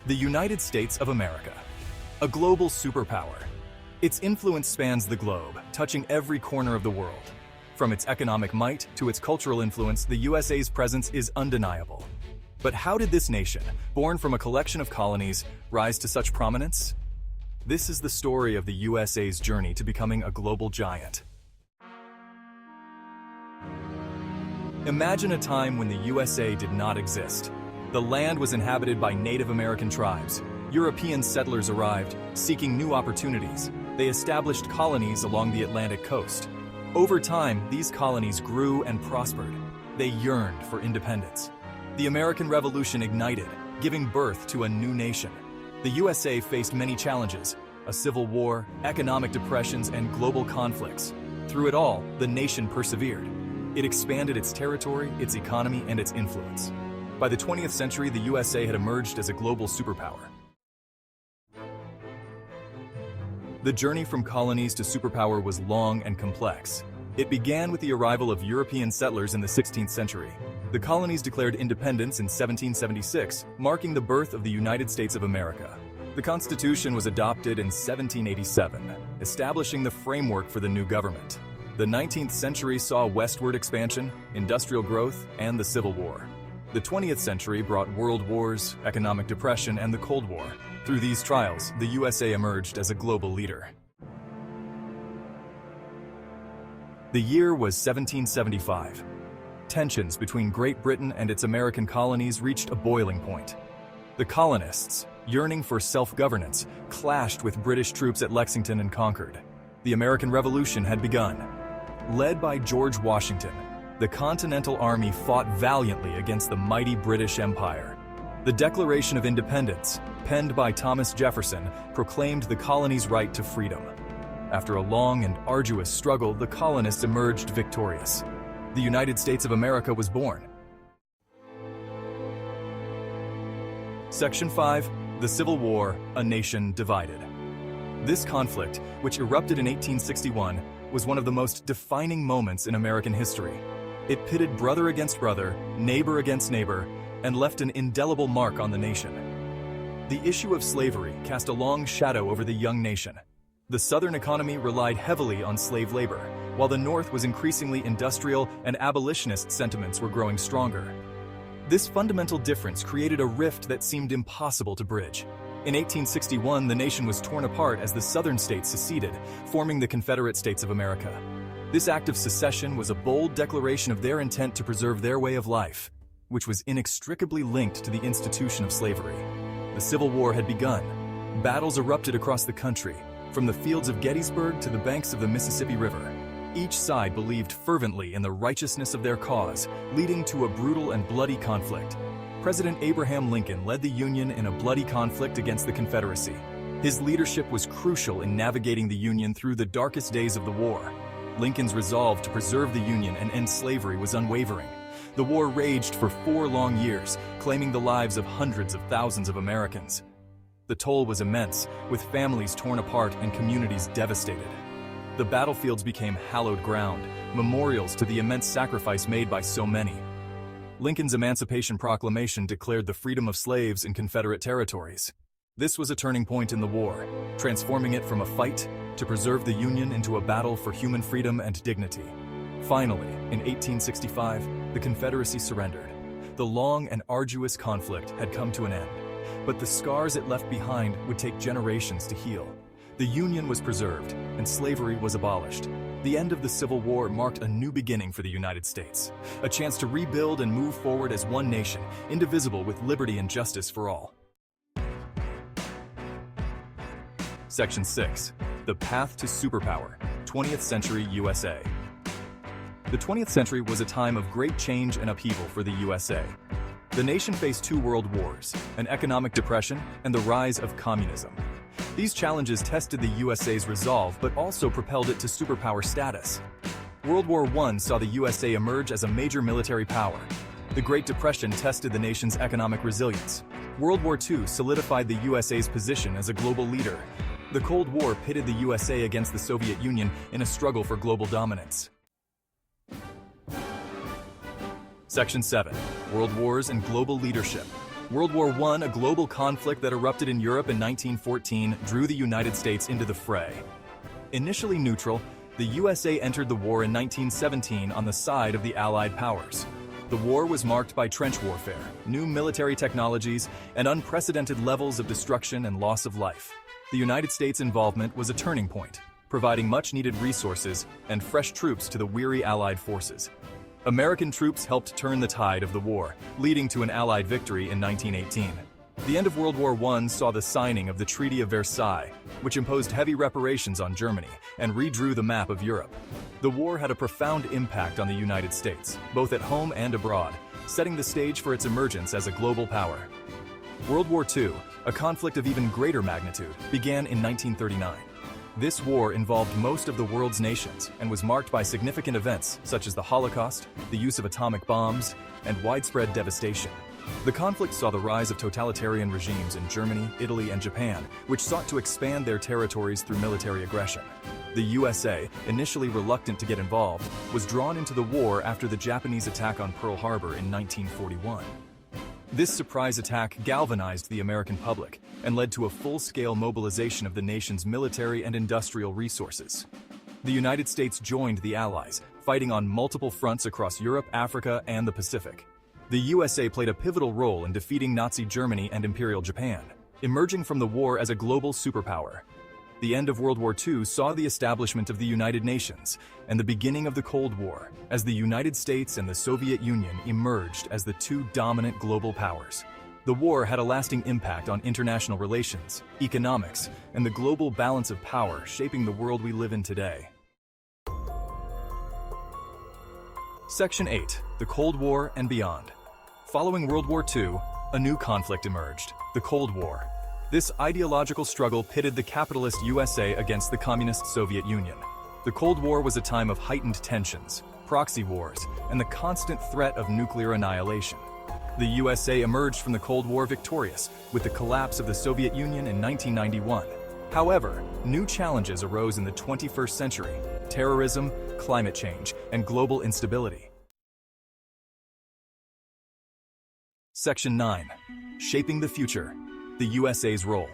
The United States of America, a global superpower. Its influence spans the globe, touching every corner of the world. From its economic might to its cultural influence, the USA's presence is undeniable. But how did this nation, born from a collection of colonies, rise to such prominence? This is the story of the USA's journey to becoming a global giant. Imagine a time when the USA did not exist. The land was inhabited by Native American tribes. European settlers arrived, seeking new opportunities. They established colonies along the Atlantic coast. Over time, these colonies grew and prospered. They yearned for independence. The American Revolution ignited, giving birth to a new nation. The USA faced many challenges: a civil war, economic depressions, and global conflicts. Through it all, the nation persevered. It expanded its territory, its economy, and its influence. By the 20th century, the USA had emerged as a global superpower. The journey from colonies to superpower was long and complex. It began with the arrival of European settlers in the 16th century. The colonies declared independence in 1776, marking the birth of the United States of America. The Constitution was adopted in 1787, establishing the framework for the new government. The 19th century saw westward expansion, industrial growth, and the Civil War. The 20th century brought world wars, economic depression, and the Cold War. Through these trials, the USA emerged as a global leader. The year was 1775. Tensions between Great Britain and its American colonies reached a boiling point. The colonists, yearning for self-governance, clashed with British troops at Lexington and Concord. The American Revolution had begun. Led by George Washington, the Continental Army fought valiantly against the mighty British Empire. The Declaration of Independence, penned by Thomas Jefferson, proclaimed the colonies' right to freedom. After a long and arduous struggle, the colonists emerged victorious. The United States of America was born. Section 5. The Civil War, a Nation Divided. This conflict, which erupted in 1861, was one of the most defining moments in American history. It pitted brother against brother, neighbor against neighbor, and left an indelible mark on the nation. The issue of slavery cast a long shadow over the young nation. The Southern economy relied heavily on slave labor, while the North was increasingly industrial and abolitionist sentiments were growing stronger. This fundamental difference created a rift that seemed impossible to bridge. In 1861, the nation was torn apart as the Southern states seceded, forming the Confederate States of America. This act of secession was a bold declaration of their intent to preserve their way of life, which was inextricably linked to the institution of slavery. The Civil War had begun. Battles erupted across the country, from the fields of Gettysburg to the banks of the Mississippi River. Each side believed fervently in the righteousness of their cause, leading to a brutal and bloody conflict. President Abraham Lincoln led the Union in a bloody conflict against the Confederacy. His leadership was crucial in navigating the Union through the darkest days of the war. Lincoln's resolve to preserve the Union and end slavery was unwavering. The war raged for 4 long years, claiming the lives of hundreds of thousands of Americans. The toll was immense, with families torn apart and communities devastated. The battlefields became hallowed ground, memorials to the immense sacrifice made by so many. Lincoln's Emancipation Proclamation declared the freedom of slaves in Confederate territories. This was a turning point in the war, transforming it from a fight to preserve the Union into a battle for human freedom and dignity. Finally, in 1865, the Confederacy surrendered. The long and arduous conflict had come to an end, but the scars it left behind would take generations to heal. The Union was preserved, and slavery was abolished. The end of the Civil War marked a new beginning for the United States, a chance to rebuild and move forward as one nation, indivisible with liberty and justice for all. Section 6. The Path to Superpower, 20th Century USA. The 20th century was a time of great change and upheaval for the USA. The nation faced 2 world wars, an economic depression, and the rise of communism. These challenges tested the USA's resolve but also propelled it to superpower status. World War I saw the USA emerge as a major military power. The Great Depression tested the nation's economic resilience. World War II solidified the USA's position as a global leader. The Cold War pitted the USA against the Soviet Union in a struggle for global dominance. Section 7. World Wars and Global Leadership. World War I, a global conflict that erupted in Europe in 1914, drew the United States into the fray. Initially neutral, the USA entered the war in 1917 on the side of the Allied powers. The war was marked by trench warfare, new military technologies, and unprecedented levels of destruction and loss of life. The United States' involvement was a turning point, providing much-needed resources and fresh troops to the weary Allied forces. American troops helped turn the tide of the war, leading to an Allied victory in 1918. The end of World War I saw the signing of the Treaty of Versailles, which imposed heavy reparations on Germany and redrew the map of Europe. The war had a profound impact on the United States, both at home and abroad, setting the stage for its emergence as a global power. World War II, a conflict of even greater magnitude, began in 1939. This war involved most of the world's nations and was marked by significant events such as the Holocaust, the use of atomic bombs, and widespread devastation. The conflict saw the rise of totalitarian regimes in Germany, Italy, and Japan, which sought to expand their territories through military aggression. The USA, initially reluctant to get involved, was drawn into the war after the Japanese attack on Pearl Harbor in 1941. This surprise attack galvanized the American public and led to a full-scale mobilization of the nation's military and industrial resources. The United States joined the Allies, fighting on multiple fronts across Europe, Africa, and the Pacific. The USA played a pivotal role in defeating Nazi Germany and Imperial Japan, emerging from the war as a global superpower. The end of World War II saw the establishment of the United Nations and the beginning of the Cold War, as the United States and the Soviet Union emerged as the two dominant global powers. The war had a lasting impact on international relations, economics, and the global balance of power shaping the world we live in today. Section 8. The Cold War and Beyond. Following World War II, a new conflict emerged, the Cold War. This ideological struggle pitted the capitalist USA against the communist Soviet Union. The Cold War was a time of heightened tensions, proxy wars, and the constant threat of nuclear annihilation. The USA emerged from the Cold War victorious, with the collapse of the Soviet Union in 1991. However, new challenges arose in the 21st century: terrorism, climate change, and global instability. Section 9. Shaping the Future. The USA's role.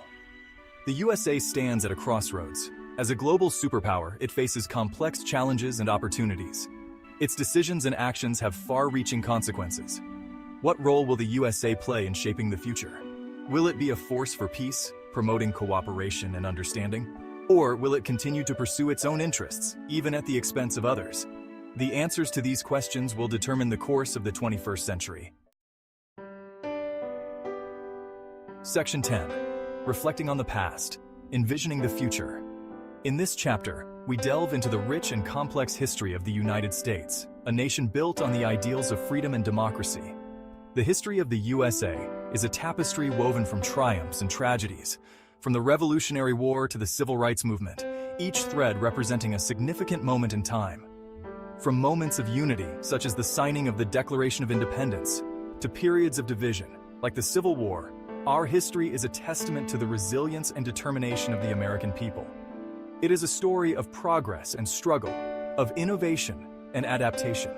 The USA stands at a crossroads. As a global superpower, it faces complex challenges and opportunities. Its decisions and actions have far-reaching consequences. What role will the USA play in shaping the future? Will it be a force for peace, promoting cooperation and understanding? Or will it continue to pursue its own interests, even at the expense of others? The answers to these questions will determine the course of the 21st century. Section 10. Reflecting on the past, envisioning the future. In this chapter, we delve into the rich and complex history of the United States, a nation built on the ideals of freedom and democracy. The history of the USA is a tapestry woven from triumphs and tragedies, from the Revolutionary War to the Civil Rights Movement, each thread representing a significant moment in time. From moments of unity, such as the signing of the Declaration of Independence, to periods of division, like the Civil War, our history is a testament to the resilience and determination of the American people. It is a story of progress and struggle, of innovation and adaptation.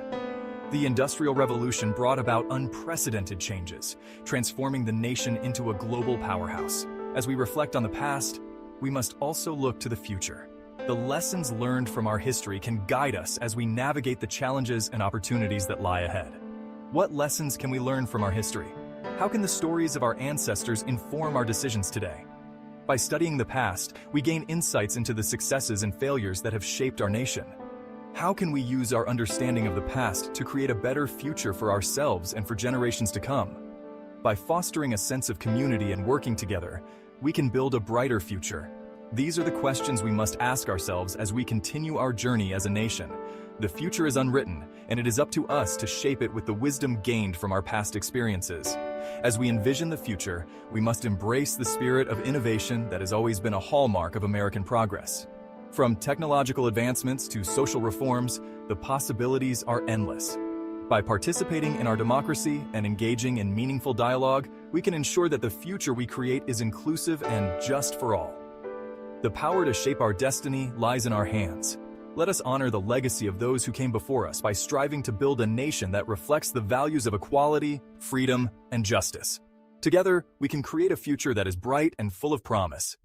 The Industrial Revolution brought about unprecedented changes, transforming the nation into a global powerhouse. As we reflect on the past, we must also look to the future. The lessons learned from our history can guide us as we navigate the challenges and opportunities that lie ahead. What lessons can we learn from our history? How can the stories of our ancestors inform our decisions today? By studying the past, we gain insights into the successes and failures that have shaped our nation. How can we use our understanding of the past to create a better future for ourselves and for generations to come? By fostering a sense of community and working together, we can build a brighter future. These are the questions we must ask ourselves as we continue our journey as a nation. The future is unwritten, and it is up to us to shape it with the wisdom gained from our past experiences. As we envision the future, we must embrace the spirit of innovation that has always been a hallmark of American progress. From technological advancements to social reforms, the possibilities are endless. By participating in our democracy and engaging in meaningful dialogue, we can ensure that the future we create is inclusive and just for all. The power to shape our destiny lies in our hands. Let us honor the legacy of those who came before us by striving to build a nation that reflects the values of equality, freedom, and justice. Together, we can create a future that is bright and full of promise.